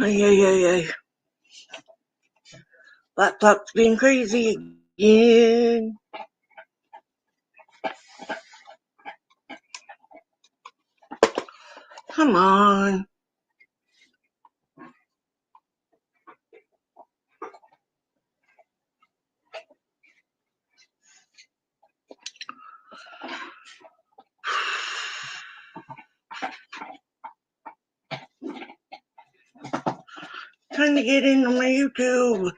Ay. Laptop's being crazy again. Come on. Trying to get into my YouTube.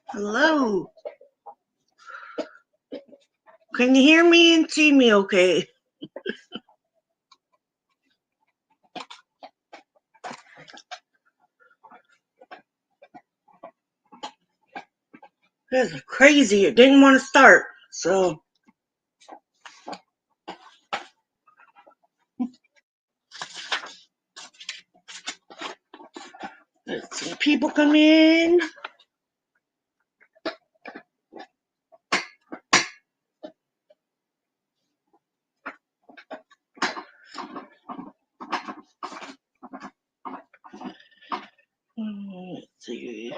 Hello. Can you hear me and see me okay? That's crazy. It didn't want to start, so. Let's see. People come in. Let's see.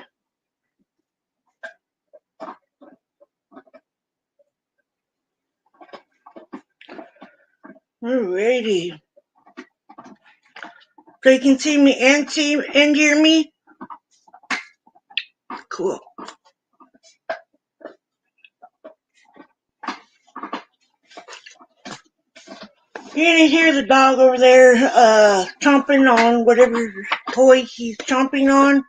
Alrighty. So you can see me and hear me? Cool. You're gonna hear the dog over there chomping on whatever toy he's chomping on.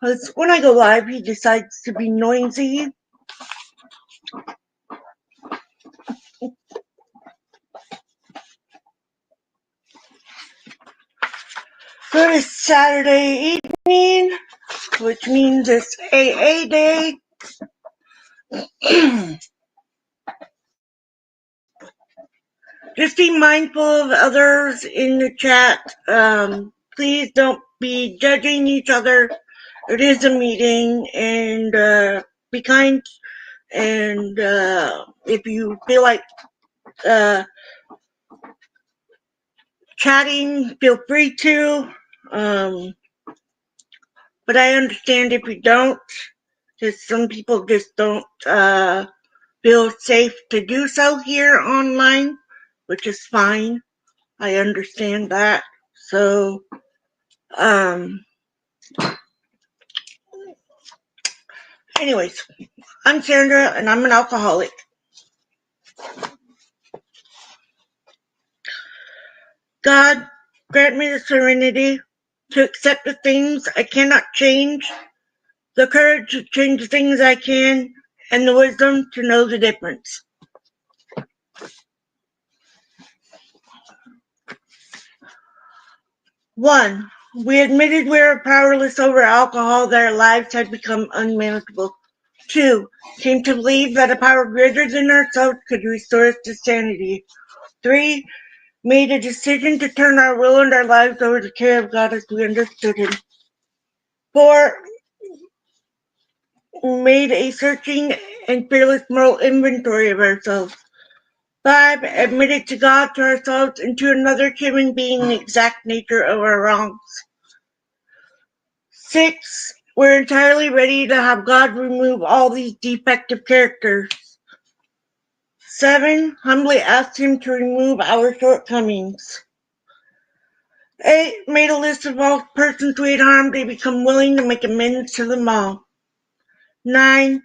Because when I go live, he decides to be noisy. So it's Saturday evening, which means it's AA day. Just be mindful of others in the chat. Please don't be judging each other. It is a meeting, and be kind. And if you feel like chatting, feel free to. But I understand if you don't, because some people just don't feel safe to do so here online, which is fine. I understand that. So, anyways, I'm Sandra, and I'm an alcoholic. God, grant me the serenity to accept the things I cannot change, the courage to change the things I can, and the wisdom to know the difference. One, we admitted we are powerless over alcohol, that our lives had become unmanageable. 2, came to believe that a power greater than ourselves could restore us to sanity. 3, made a decision to turn our will and our lives over to the care of God as we understood Him. 4, made a searching and fearless moral inventory of ourselves. 5. Admit it to God, to ourselves, and to another human being the exact nature of our wrongs. 6. We're entirely ready to have God remove all these defective characters. 7. Humbly ask Him to remove our shortcomings. 8. Made a list of all persons we had harmed, they become willing to make amends to them all. 9.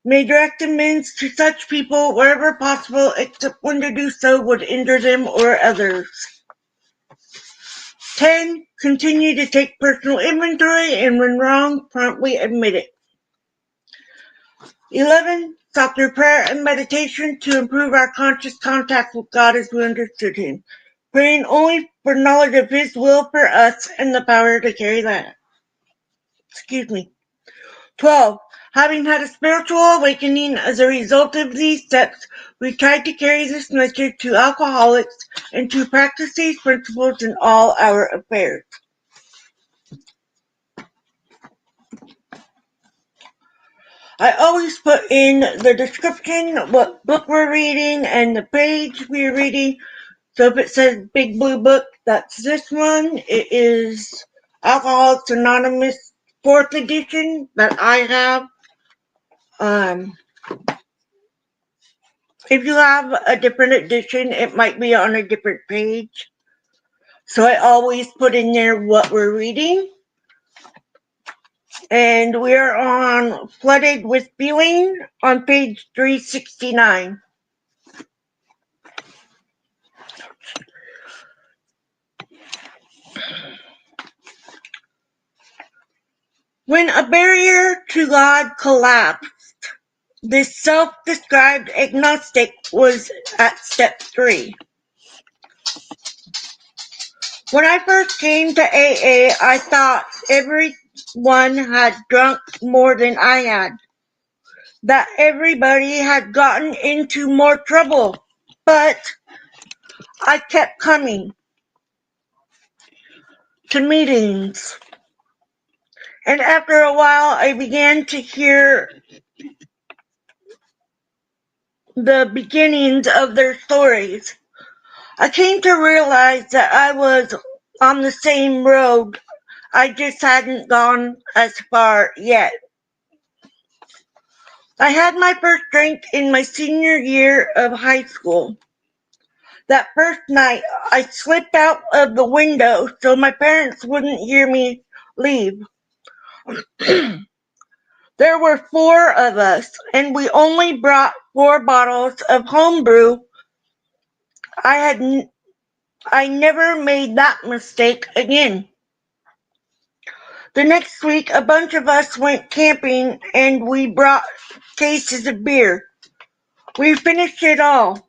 May direct amends to such people wherever possible, except when to do so would injure them or others. 10. Continue to take personal inventory, and when wrong, promptly admit it. 11. Sought through prayer and meditation to improve our conscious contact with God as we understood Him, praying only for knowledge of His will for us and the power to carry that. 12. Having had a spiritual awakening as a result of these steps, we tried to carry this message to alcoholics and to practice these principles in all our affairs. I always put in the description what book we're reading and the page we're reading. So if it says Big Blue Book, that's this one. It is Alcoholics Anonymous 4th edition that I have. If you have a different edition, it might be on a different page. So I always put in there what we're reading. And we're on Flooded with Feeling on page 369. When a barrier to God collapsed, this self-described agnostic was at step 3. When I first came to AA, I thought everyone had drunk more than I had, that everybody had gotten into more trouble, but I kept coming to meetings, and after a while I began to hear the beginnings of their stories. I came to realize that I was on the same road, I just hadn't gone as far yet. I had my first drink in my senior year of high school. That first night, I slipped out of the window so my parents wouldn't hear me leave. There were 4 of us, and we only brought 4 bottles of homebrew. I never made that mistake again. The next week, a bunch of us went camping, and we brought cases of beer. We finished it all.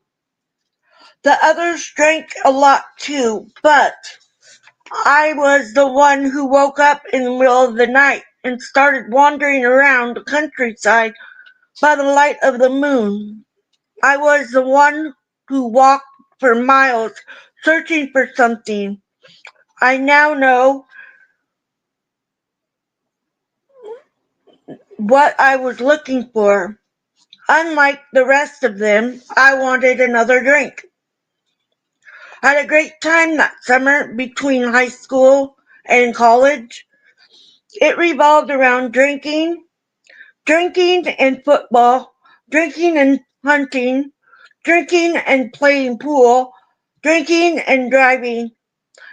The others drank a lot too, but I was the one who woke up in the middle of the night and started wandering around the countryside by the light of the moon. I was the one who walked for miles searching for something. I now know what I was looking for. Unlike the rest of them, I wanted another drink. I had a great time that summer between high school and college. It revolved around drinking and football, drinking and hunting, drinking and playing pool, drinking and driving.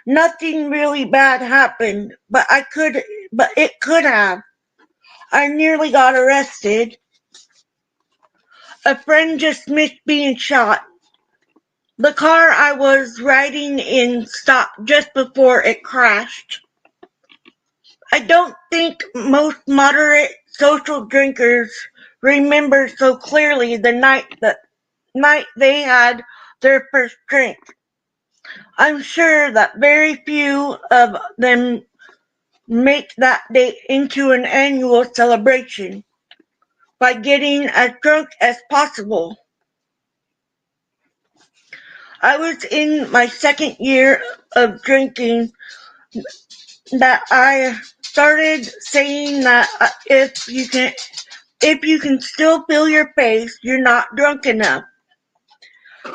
Nothing really bad happened, but it could have. I nearly got arrested. A friend just missed being shot. The car I was riding in stopped just before it crashed. I don't think most moderate social drinkers remember so clearly the night they had their first drink. I'm sure that very few of them make that day into an annual celebration by getting as drunk as possible. I was in my second year of drinking that I started saying that if you can If you can still feel your face, you're not drunk enough.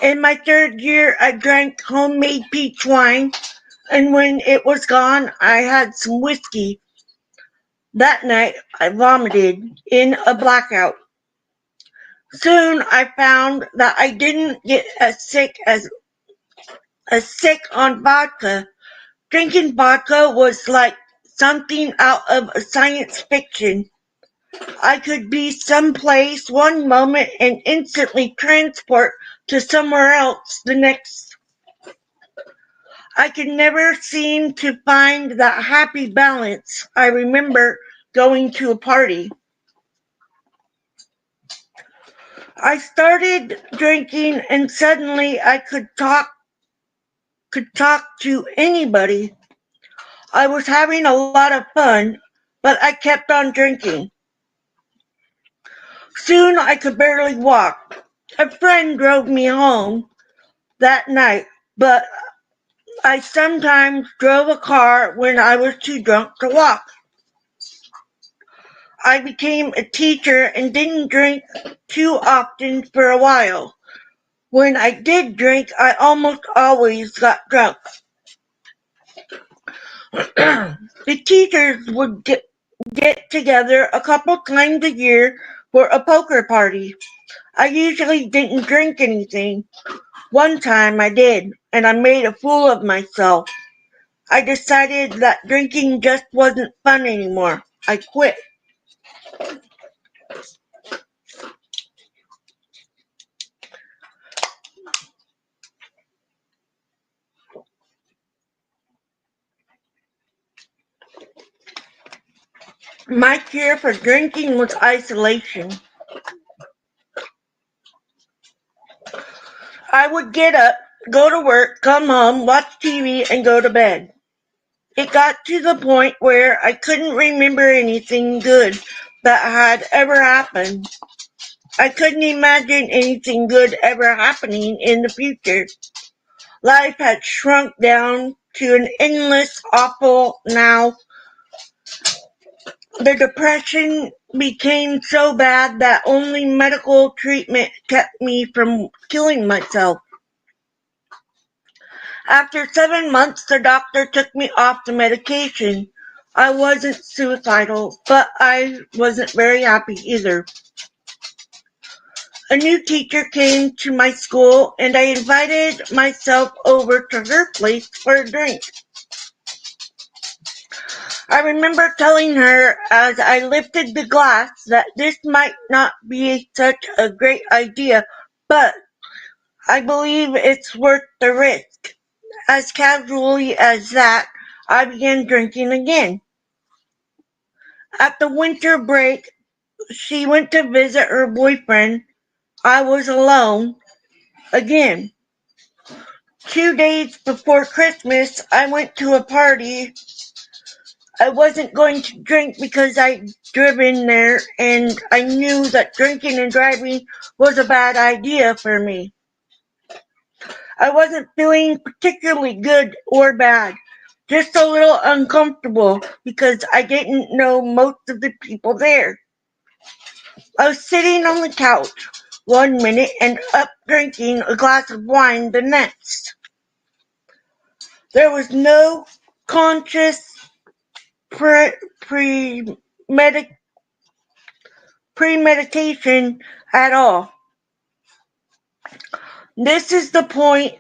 In my third year, I drank homemade peach wine, and when it was gone, I had some whiskey. That night, I vomited in a blackout. Soon, I found that I didn't get as sick on vodka. Drinking vodka was like something out of a science fiction. I could be someplace one moment and instantly transport to somewhere else the next. I could never seem to find that happy balance. I remember going to a party. I started drinking and suddenly I could talk to anybody. I was having a lot of fun, but I kept on drinking. Soon I could barely walk. A friend drove me home that night, but I sometimes drove a car when I was too drunk to walk. I became a teacher and didn't drink too often for a while. When I did drink, I almost always got drunk. The teachers would get together a couple times a year for a poker party. I usually didn't drink anything. One time I did, and I made a fool of myself. I decided that drinking just wasn't fun anymore. I quit. My cure for drinking was isolation. I would get up, go to work, come home, watch TV, and go to bed. It got to the point where I couldn't remember anything good that had ever happened. I couldn't imagine anything good ever happening in the future. Life had shrunk down to an endless awful now. The depression became so bad that only medical treatment kept me from killing myself. After 7 months, the doctor took me off the medication. I wasn't suicidal, but I wasn't very happy either. A new teacher came to my school and I invited myself over to her place for a drink. I remember telling her as I lifted the glass that this might not be such a great idea, but I believe it's worth the risk. As casually as that, I began drinking again. At the winter break, she went to visit her boyfriend. I was alone again. 2 days before Christmas, I went to a party. I wasn't going to drink because I'd driven there and I knew that drinking and driving was a bad idea for me. I wasn't feeling particularly good or bad, just a little uncomfortable because I didn't know most of the people there. I was sitting on the couch one minute and up drinking a glass of wine the next. There was no conscious pre- premedi- premeditation at all. This is the point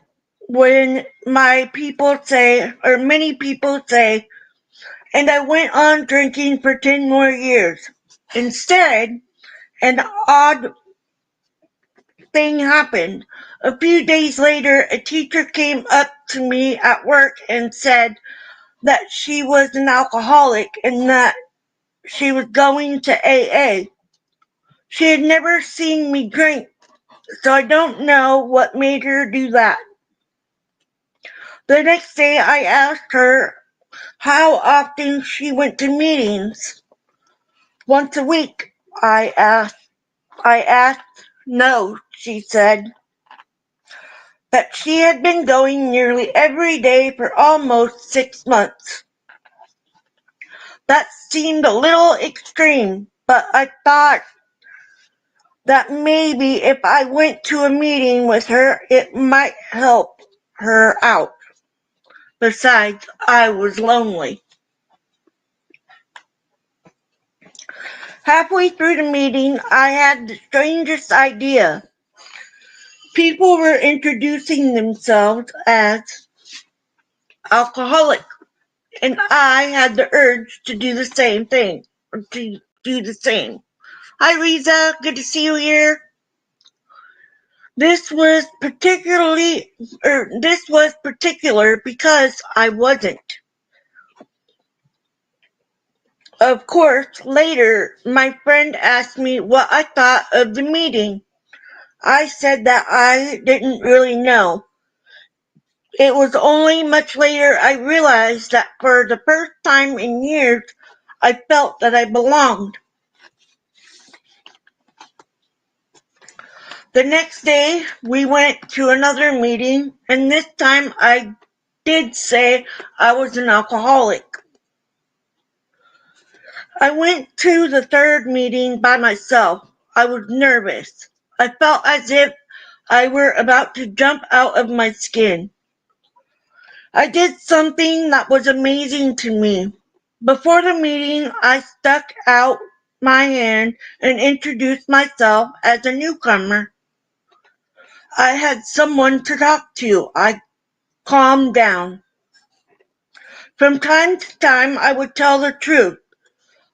when my people say, or many people say, and I went on drinking for 10 more years. Instead, an odd thing happened. A few days later, a teacher came up to me at work and said that she was an alcoholic and that she was going to AA. She had never seen me drink, so I don't know what made her do that. The next day I asked her how often she went to meetings. Once a week, I asked. No, she said. That she had been going nearly every day for almost 6 months. That seemed a little extreme, but I thought that maybe if I went to a meeting with her, it might help her out. Besides, I was lonely. Halfway through the meeting, I had the strangest idea. People were introducing themselves as alcoholic, and I had the urge to do the same thing, or to do the same. Hi, Riza. Good to see you here. This was particular because I wasn't. Of course, later, my friend asked me what I thought of the meeting. I said that I didn't really know. It was only much later I realized that for the first time in years, I felt that I belonged. The next day, we went to another meeting, and this time I did say I was an alcoholic. I went to the third meeting by myself. I was nervous. I felt as if I were about to jump out of my skin. I did something that was amazing to me. Before the meeting, I stuck out my hand and introduced myself as a newcomer. I had someone to talk to. I calmed down. From time to time, I would tell the truth.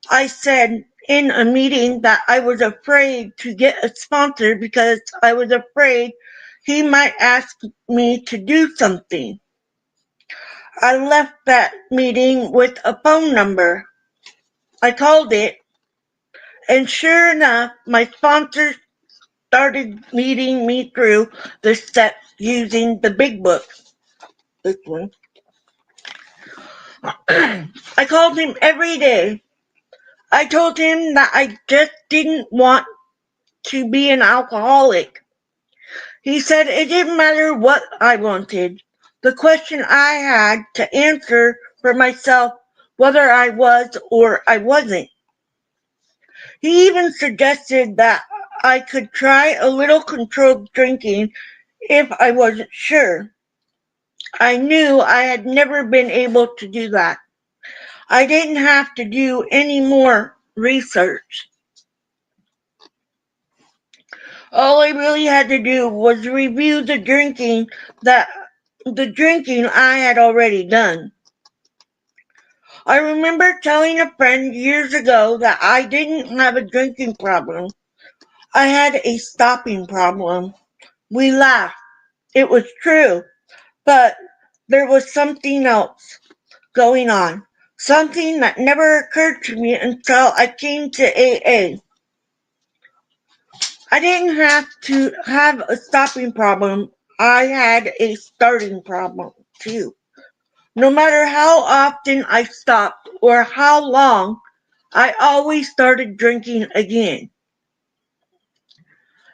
I said in a meeting that I was afraid to get a sponsor because I was afraid he might ask me to do something. I left that meeting with a phone number. I called it, and sure enough, my sponsor started leading me through the steps using the big book. This one. I called him every day. I told him that I just didn't want to be an alcoholic. He said it didn't matter what I wanted. The question I had to answer for myself whether I was or I wasn't. He even suggested that I could try a little controlled drinking if I wasn't sure. I knew I had never been able to do that. I didn't have to do any more research. All I really had to do was review the drinking I had already done. I remember telling a friend years ago that I didn't have a drinking problem. I had a stopping problem. We laughed. It was true, but there was something else going on. Something that never occurred to me until I came to AA. I didn't have to have a stopping problem. I had a starting problem too. No matter how often I stopped or how long, I always started drinking again.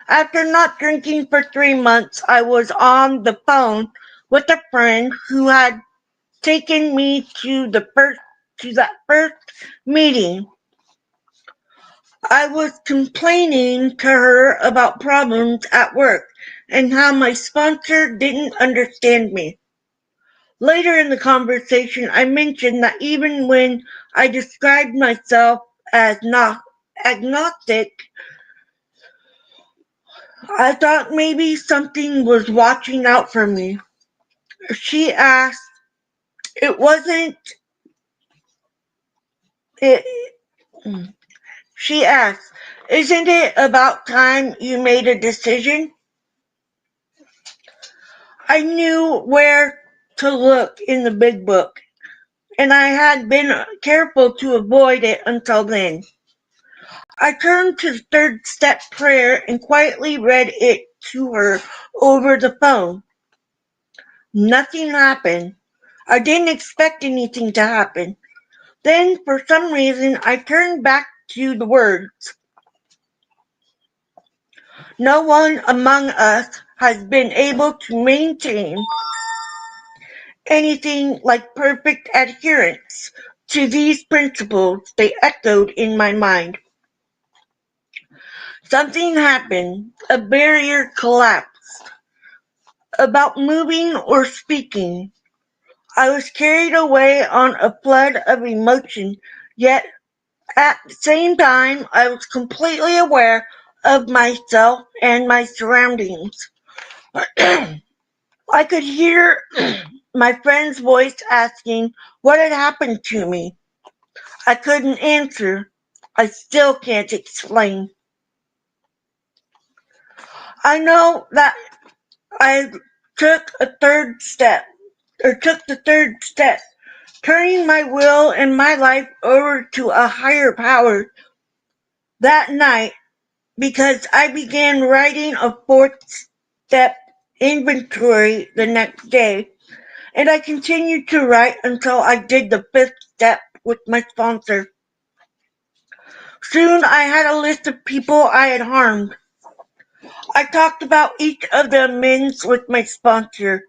After not drinking for 3 months, I was on the phone with a friend who had taken me to that first meeting. I was complaining to her about problems at work and how my sponsor didn't understand me. Later in the conversation, I mentioned that even when I described myself as not agnostic, I thought maybe something was watching out for me. She asked, it wasn't it she asked, isn't it about time you made a decision? I knew where to look in the big book, and I had been careful to avoid it until then. I turned to the third step prayer and quietly read it to her over the phone. Nothing happened. I didn't expect anything to happen. Then, for some reason, I turned back to the words. No one among us has been able to maintain anything like perfect adherence to these principles. They echoed in my mind. Something happened. A barrier collapsed. About moving or speaking, I was carried away on a flood of emotion, yet at the same time I was completely aware of myself and my surroundings. I could hear my friend's voice asking what had happened to me. I couldn't answer. I still can't explain. I know that I took a third step, or took the third step, turning my will and my life over to a higher power that night because I began writing a fourth step inventory the next day, and I continued to write until I did the fifth step with my sponsor. Soon I had a list of people I had harmed. I talked about each of the amends with my sponsor.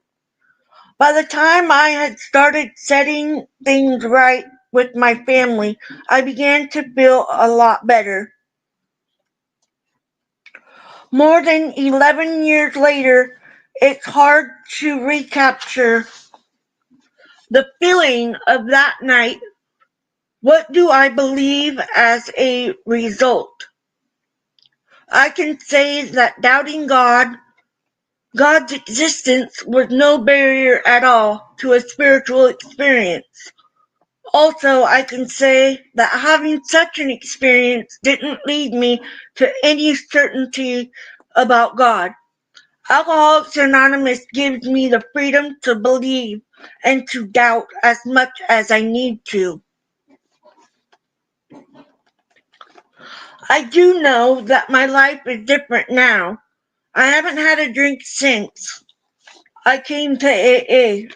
By the time I had started setting things right with my family, I began to feel a lot better. More than 11 years later, it's hard to recapture the feeling of that night. What do I believe as a result? I can say that doubting God's existence was no barrier at all to a spiritual experience. Also, I can say that having such an experience didn't lead me to any certainty about God. Alcoholics Anonymous gives me the freedom to believe and to doubt as much as I need to. I do know that my life is different now. I haven't had a drink since I came to AA.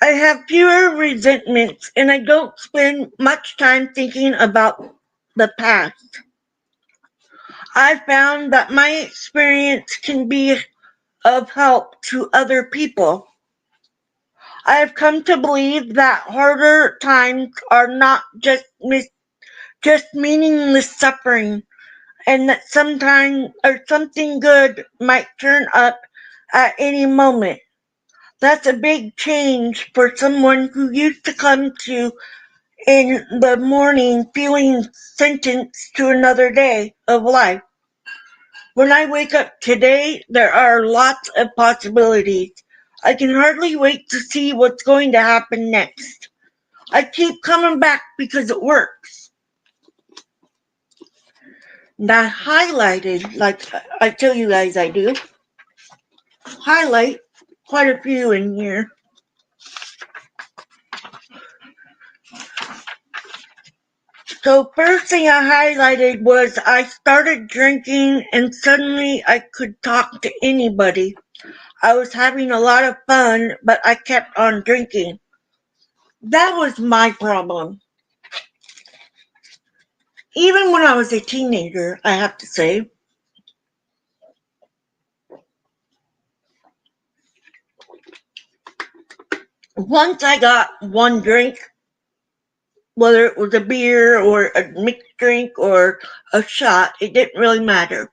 I have fewer resentments and I don't spend much time thinking about the past. I found that my experience can be of help to other people. I have come to believe that harder times are not just meaningless suffering, and that sometime or something good might turn up at any moment. That's a big change for someone who used to come to in the morning feeling sentenced to another day of life. When I wake up today, there are lots of possibilities. I can hardly wait to see what's going to happen next. I keep coming back because it works. And I highlighted, like I tell you guys I do, highlight quite a few in here. So first thing I highlighted was I started drinking and suddenly I could talk to anybody. I was having a lot of fun, but I kept on drinking. That was my problem. Even when I was a teenager, I have to say. Once I got one drink, whether it was a beer or a mixed drink or a shot, it didn't really matter.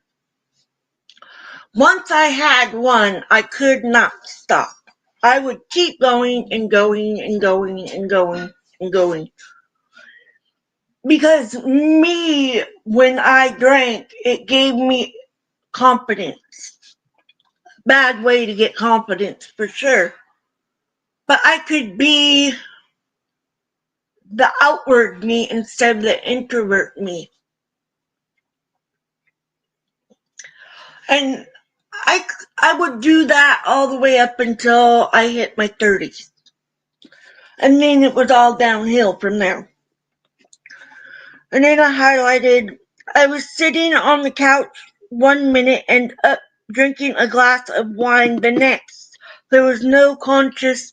Once I had one, I could not stop. I would keep going and going and going and going and going. Because when I drank, it gave me confidence. Bad way to get confidence for sure. But I could be the outward me instead of the introvert me. And I would do that all the way up until I hit my 30s. And then it was all downhill from there. And then I highlighted, I was sitting on the couch 1 minute and up drinking a glass of wine the next. There was no conscious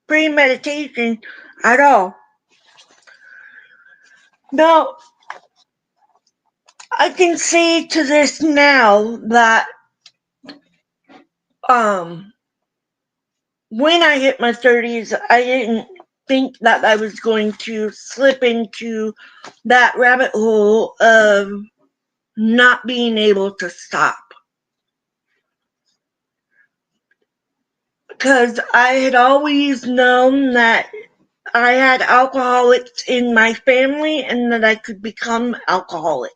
premeditation at all. Now, I can say to this now that when I hit my 30s, I didn't think that I was going to slip into that rabbit hole of not being able to stop. Because I had always known that I had alcoholics in my family and that I could become alcoholic.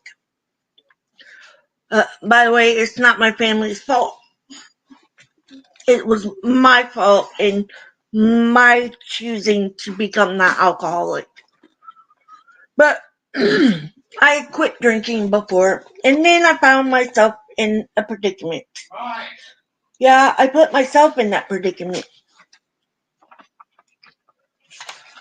By the way, it's not my family's fault. It was my fault in my choosing to become that alcoholic. But I quit drinking before, and then I found myself in a predicament. Yeah, I put myself in that predicament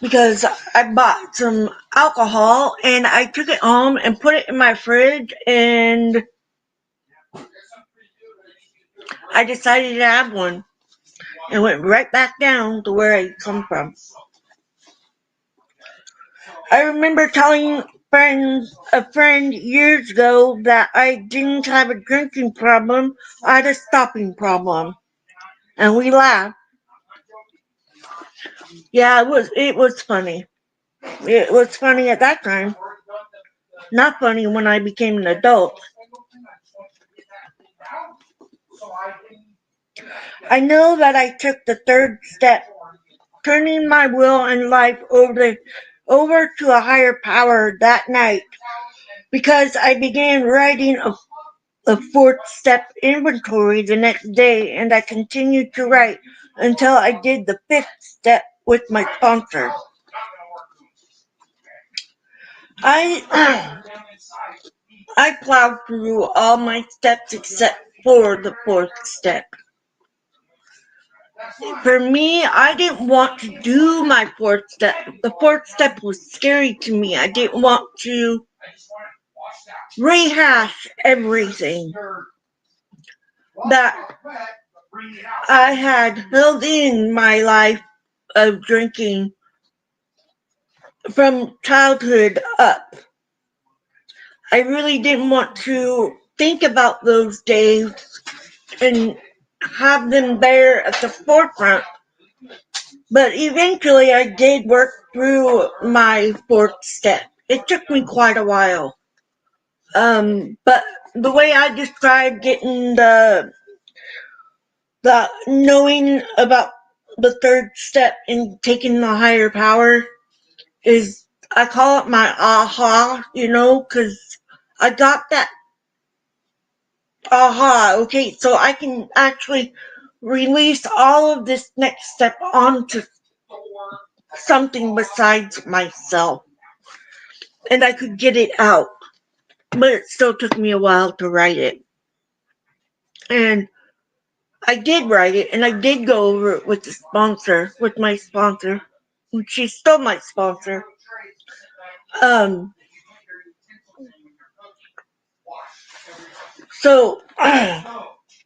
because I bought some alcohol and I took it home and put it in my fridge, and I decided to have one and went right back down to where I come from. I remember telling a friend years ago that I didn't have a drinking problem, I had a stopping problem. And we laughed. Yeah, it was funny. It was funny at that time. Not funny when I became an adult. I know that I took the third step, turning my will and life over to a higher power that night, because I began writing a fourth step inventory the next day, and I continued to write until I did the fifth step with my sponsor. I I plowed through all my steps except for the fourth step. For me, I didn't want to do my fourth step. The fourth step was scary to me. I didn't want to rehash everything that I had held in my life of drinking from childhood up. I really didn't want to think about those days and have them there at the forefront. But eventually I did work through my fourth step. It took me quite a while. But the way I describe getting the knowing about the third step and taking the higher power is, I call it my aha, because I got that aha. Okay, so I can actually release all of this next step onto something besides myself, and I could get it out. But it still took me a while to write it. And I did write it, and I did go over it with my sponsor. She's still my sponsor. So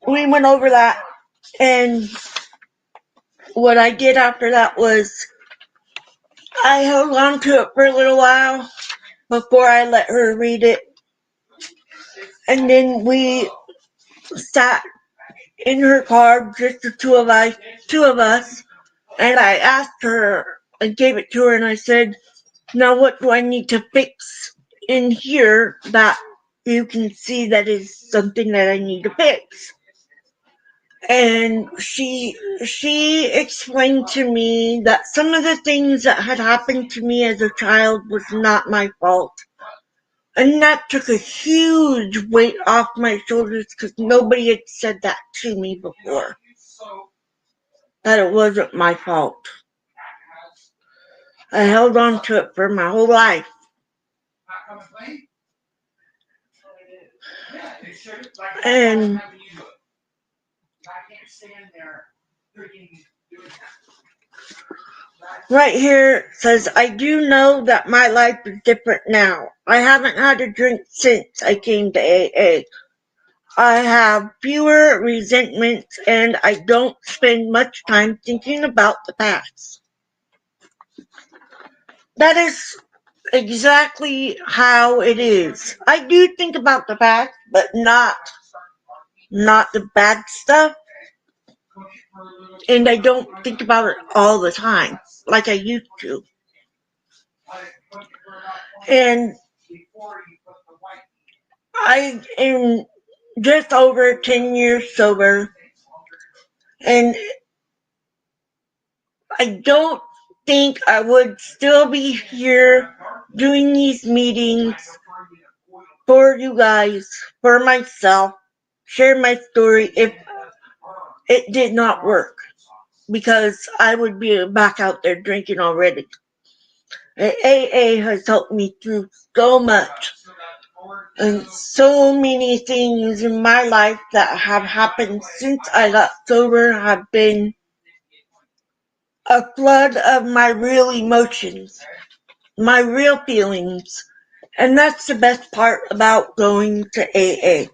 we went over that, and what I did after that was I held on to it for a little while before I let her read it. And then we sat in her car, just the two of us, and I asked her, I gave it to her, and I said, now what do I need to fix in here that you can see that is something that I need to fix? And she explained to me that some of the things that had happened to me as a child was not my fault. And that took a huge weight off my shoulders because nobody had said that to me before. That it wasn't my fault. I held on to it for my whole life. And right here it says, I do know that my life is different now. I haven't had a drink since I came to AA. I have fewer resentments and I don't spend much time thinking about the past. That is exactly how it is. I do think about the past, but not the bad stuff. and I don't think about it all the time like I used to. And I am just over 10 years sober, and I don't think I would still be here doing these meetings for you guys, for myself, share my story if it did not work, because I would be back out there drinking already. And AA has helped me through so much, and so many things in my life that have happened since I got sober have been a flood of my real emotions, my real feelings. And that's the best part about going to AA.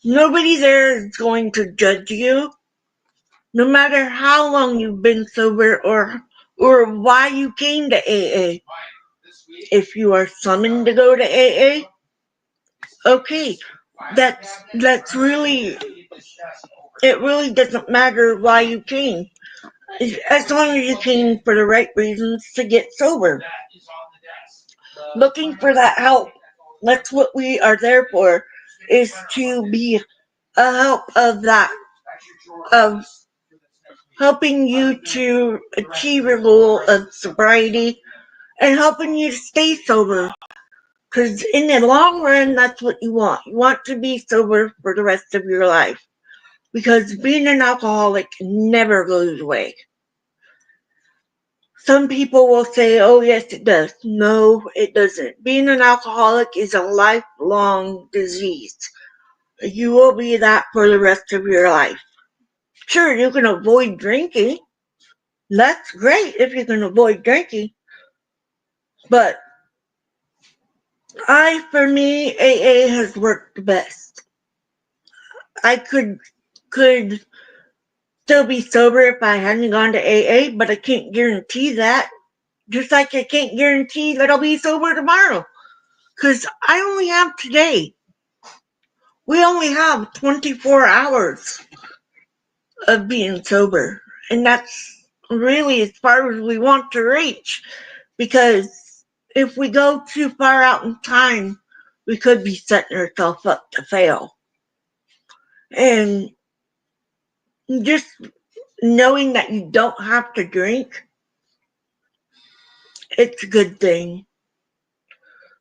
Nobody there is going to judge you, no matter how long you've been sober or why you came to AA. If you are summoned to go to AA, okay, that's really, it really doesn't matter why you came, as long as you came for the right reasons to get sober. Looking for that help, that's what we are there for, is to be a help of that, of helping you to achieve your goal of sobriety and helping you to stay sober. Because in the long run, that's what you want. You want to be sober for the rest of your life. Because being an alcoholic never goes away. Some people will say, oh, yes, it does. No, it doesn't. Being an alcoholic is a lifelong disease. You will be that for the rest of your life. Sure, you can avoid drinking. That's great if you can avoid drinking. But for me, AA has worked the best. I could still be sober if I hadn't gone to AA, but I can't guarantee that. Just like I can't guarantee that I'll be sober tomorrow. Because I only have today. We only have 24 hours of being sober. And that's really as far as we want to reach. Because if we go too far out in time, we could be setting ourselves up to fail. And just knowing that you don't have to drink, it's a good thing.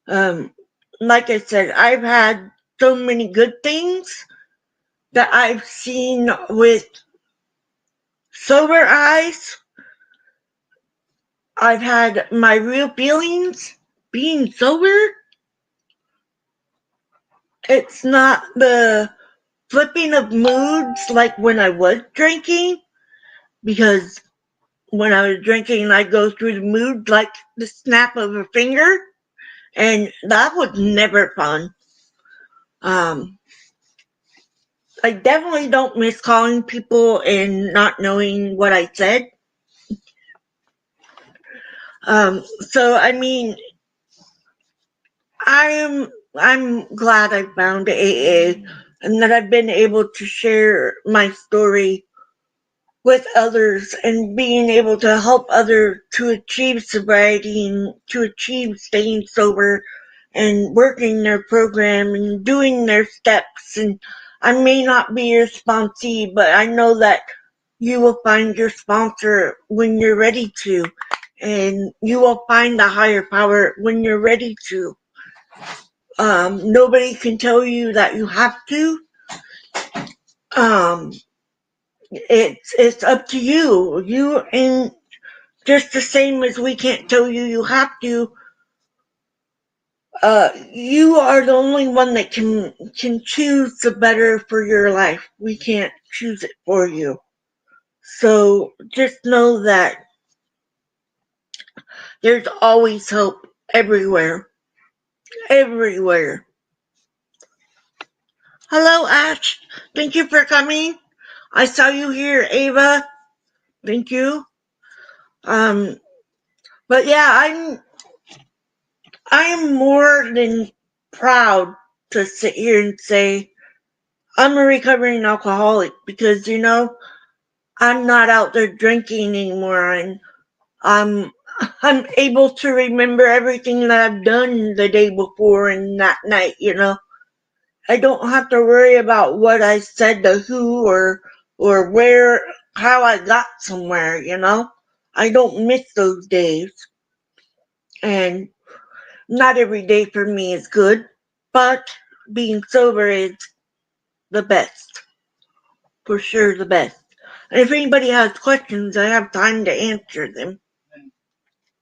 Like I said, I've had so many good things that I've seen with sober eyes. I've had my real feelings being sober. It's not the flipping of moods like when I was drinking, because when I was drinking, I'd go through the mood like the snap of a finger, and that was never fun. I definitely don't miss calling people and not knowing what I said. So I mean, I'm glad I found AA and that I've been able to share my story with others and being able to help others to achieve sobriety and to achieve staying sober and working their program and doing their steps. And I may not be your sponsee, but I know that you will find your sponsor when you're ready to, and you will find the higher power when you're ready to. Nobody can tell you that you have to. Um, it's up to you. You, and just the same as we can't tell you you have to. You are the only one that can choose the better for your life. We can't choose it for you. So just know that there's always hope everywhere. Everywhere. Hello, Ash. Thank you for coming. I saw you here, Ava. Thank you. But yeah, I'm more than proud to sit here and say I'm a recovering alcoholic, because I'm not out there drinking anymore, and I'm I'm able to remember everything that I've done the day before and that night, you know. I don't have to worry about what I said to who or where how I got somewhere, you know. I don't miss those days. And not every day for me is good, but being sober is the best. For sure the best. And if anybody has questions, I have time to answer them.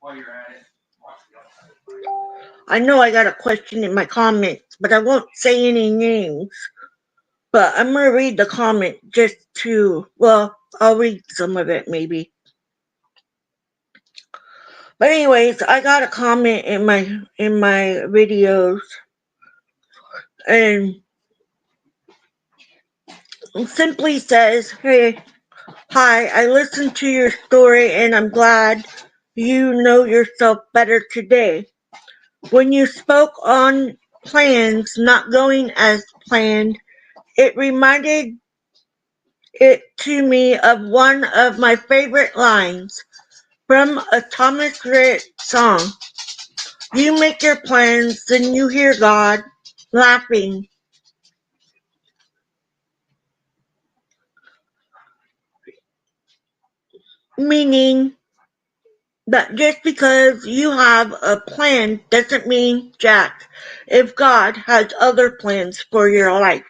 While you're at it, I know I got a question in my comments, but I won't say any names. But I'm gonna read the comment just to, well, I'll read some of it maybe. But anyways, I got a comment in my videos, and simply says, "Hey, hi, I listened to your story and I'm glad you know yourself better today. When you spoke on plans not going as planned, it reminded it to me of one of my favorite lines from a Thomas Rhett song. You make your plans, then you hear God laughing, meaning that just because you have a plan doesn't mean jack if God has other plans for your life."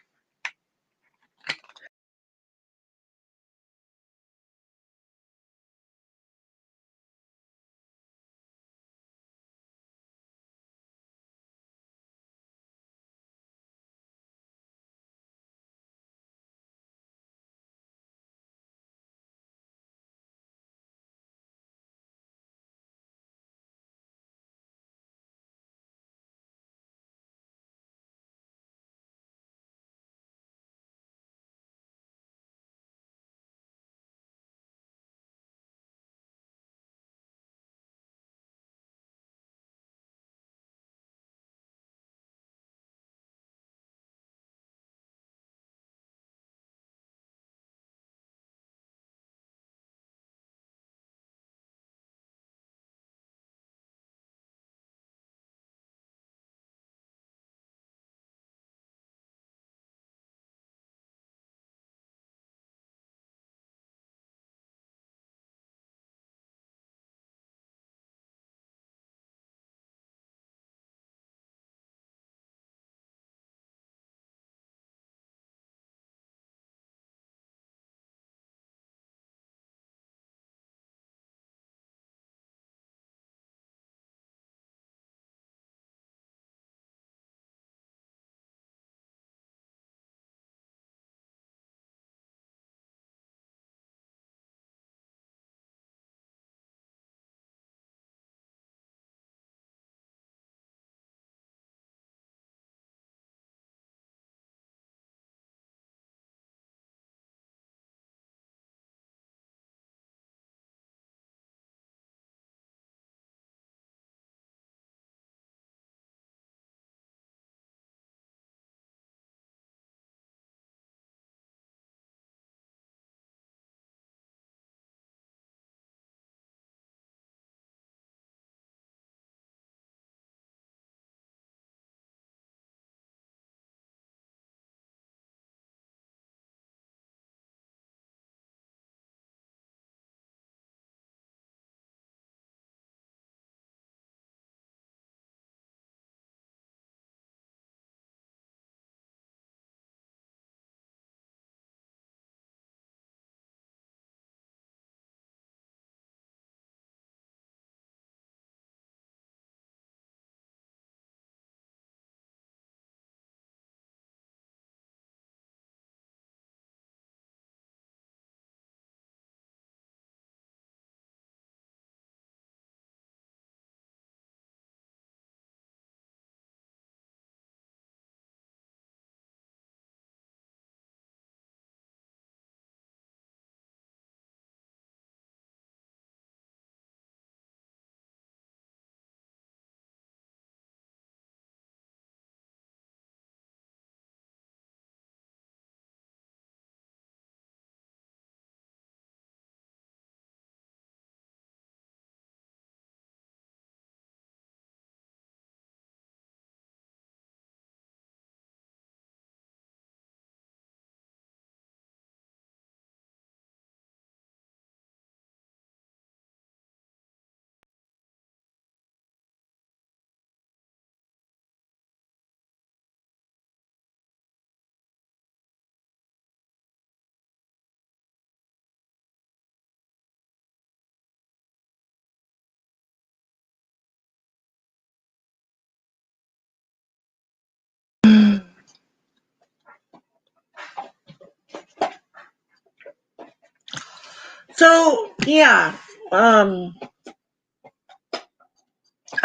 So, yeah, I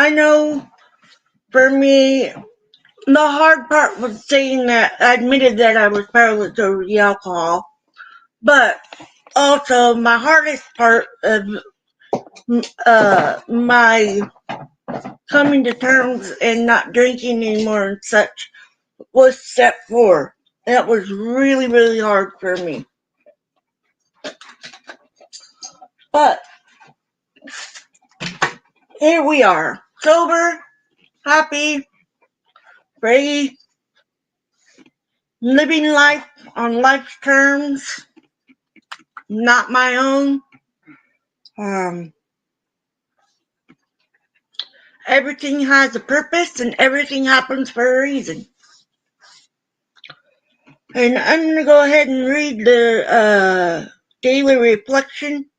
know for me, the hard part was saying that I admitted that I was powerless over the alcohol, but also my hardest part of my coming to terms and not drinking anymore and such was step 4. That was really, really hard for me. But here we are, sober, happy, free, living life on life's terms, not my own. Everything has a purpose and everything happens for a reason. And I'm going to go ahead and read the daily reflection.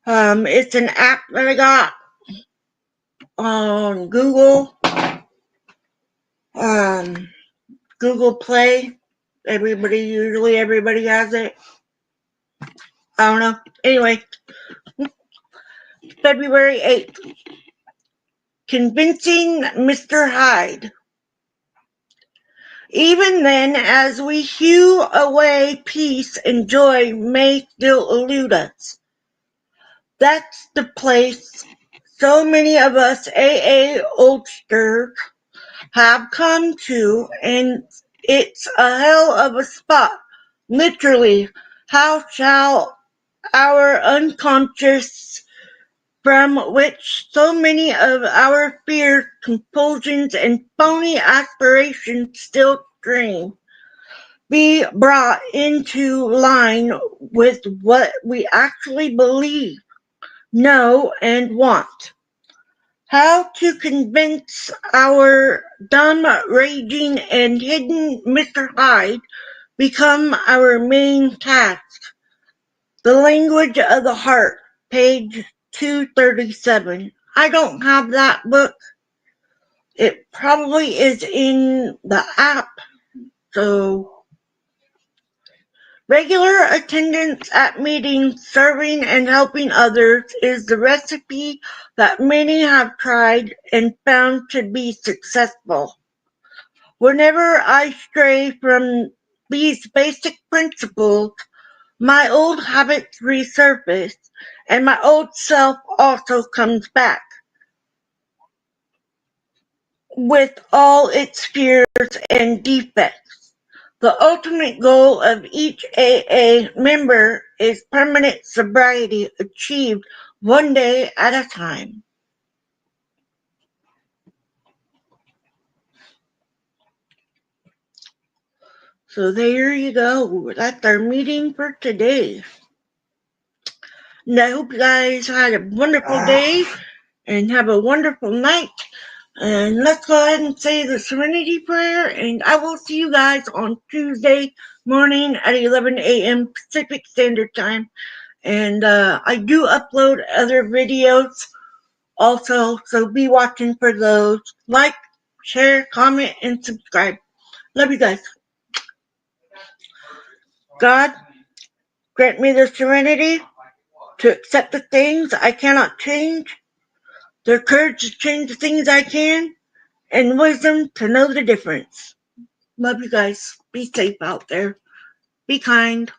It's an app that I got on Google. Google Play. Everybody has it. I don't know. Anyway, February 8th. Convincing Mr. Hyde. Even then, as we hew away, peace and joy may still elude us. That's the place so many of us AA oldsters have come to, and it's a hell of a spot. Literally, how shall our unconscious, from which so many of our fears, compulsions, and phony aspirations still stream, be brought into line with what we actually believe, know, and want? How to convince our dumb, raging, and hidden Mr. Hyde become our main task. The Language of the Heart, page 237. I don't have that book. It probably is in the app. So, regular attendance at meetings, serving and helping others is the recipe that many have tried and found to be successful. Whenever I stray from these basic principles, my old habits resurface, and my old self also comes back, with all its fears and defects. The ultimate goal of each AA member is permanent sobriety achieved one day at a time. So there you go. That's our meeting for today. And I hope you guys had a wonderful day and have a wonderful night. And let's go ahead and say the Serenity Prayer, and I will see you guys on Tuesday morning at 11 a.m. Pacific Standard Time. And I do upload other videos also, so be watching for those. Like, share, comment, and subscribe. Love you guys. God, grant me the serenity to accept the things I cannot change, the courage to change the things I can, and wisdom to know the difference. Love you guys. Be safe out there. Be kind.